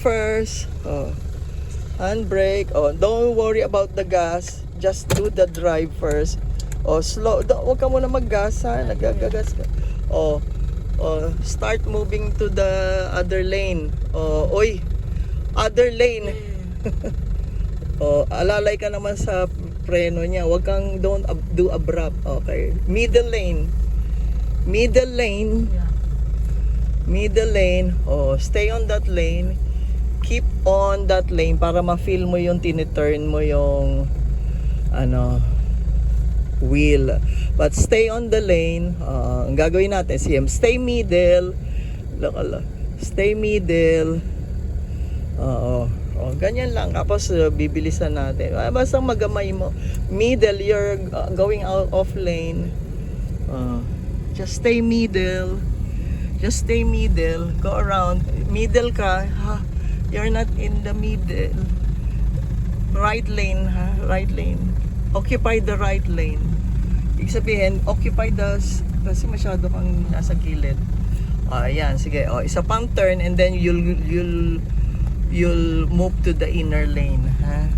First, handbrake. Don't worry about the gas. Just do the drive first. Slow. Huwag ka muna mag-gas ha. Nagagas ka. Start moving to the other lane. Other lane. Alalay ka naman sa preno niya. Don't do abrupt. Okay. Middle lane. Middle lane. Stay on that lane. Keep on that lane para ma-feel mo yung tiniturn mo yung wheel. But stay on the lane. Ang gagawin natin, stay middle. Stay middle. Ganyan lang. Tapos bibilisan natin. Basta magamay mo. Middle, you're going out of lane. Just stay middle. Just stay middle. Go around. Middle ka. You're not in the middle. Right lane, ha? Right lane. Occupy the right lane. Ibig sabihin, occupy kasi masyado kang nasa gilid. Ayan, sige. Isa pang turn and then you'll move to the inner lane, ha?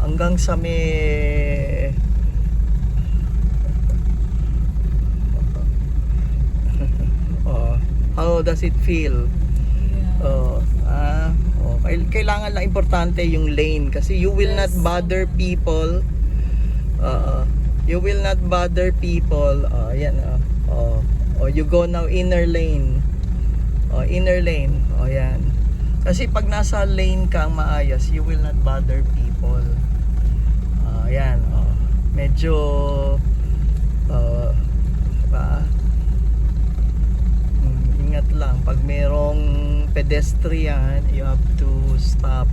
Hanggang sa may how does it feel? Kailangan lang importante yung lane kasi you will not bother people. You will not bother people. You go now inner lane. Inner lane. Yan. Kasi pag nasa lane kang maayos, you will not bother people. Yan. Medyo ingat lang pag merong pedestrian, you have to stop.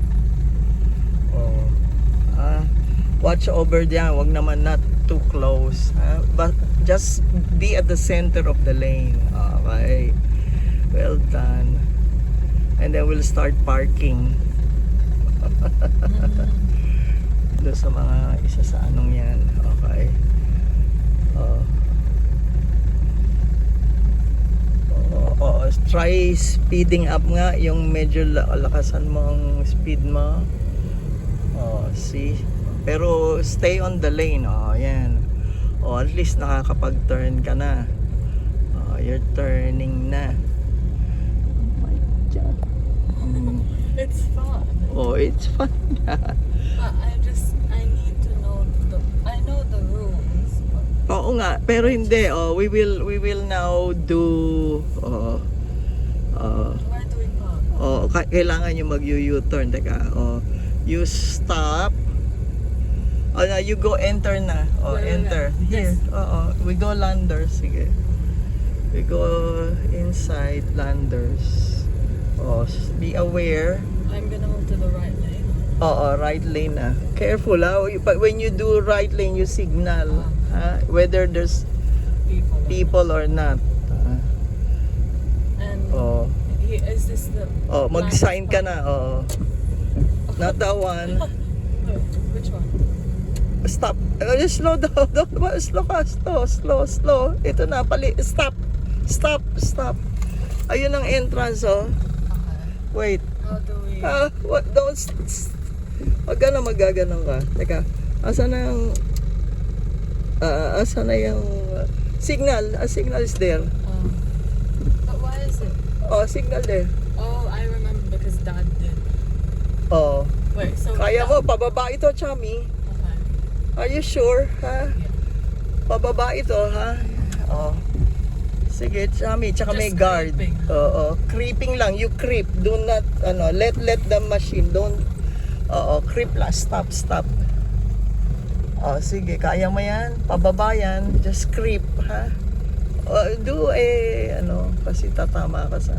Watch over diyan, wag naman not too close, but just be at the center of the lane. Okay, well done. And then we'll start parking. Doon sa mga isa sa anong yan. Okay. Try speeding up nga yung medyo lakasan mo ang speed mo. See? Pero stay on the lane. Yan. At least nakakapag-turn ka na. You're turning na. Oh my God. It's fun. It's fun. But I need to know I know the rules. Oo nga, pero hindi. We will now do Where do we park? Kailangan yung mag-U-turn. Teka. You stop. You go enter na. Enter. Here. We go Landers. Sige. We go inside Landers. Be aware. I'm gonna move to the right lane. Right lane na. Careful but when you do right lane, you signal whether there's people or not. And is this the mag-sign ka na. Not that one. Which one? Stop. Slow down. Slow ka. Slow. Ito na pali. Stop. Ayun ang entrance. Okay. Wait. How do we Don't. Wag ka na magaganon ka. Teka. Asan na yung signal? A signal is there. But why is it? Signal there. I remember because Dad did. Wait, so Kaya mo, pababa ito, Chami. Okay. Are you sure, ha? Yeah. Pababa ito, ha? Sige, Chami, tsaka may Just guard. creeping. Creeping lang. You creep. Do not, let the machine. Don't, creep lang. Stop. Sige, kaya mo yan. Pababa yan. Just creep, ha? Kasi tatama ka sa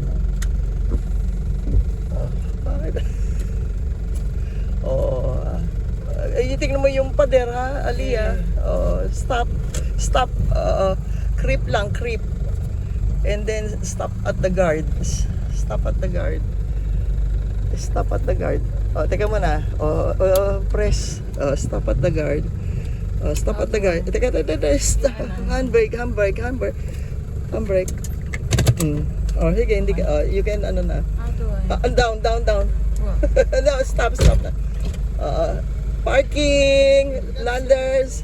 bakit? Tingnan mo yung pader, ha, Aliyah. Stop. Creep lang. And then stop at the guard. Teka muna. Press. Stop at the guard. Teka. Handbrake. Sige, hindi ka. You can, How do do I? Down. What? No, stop. Parking, landers.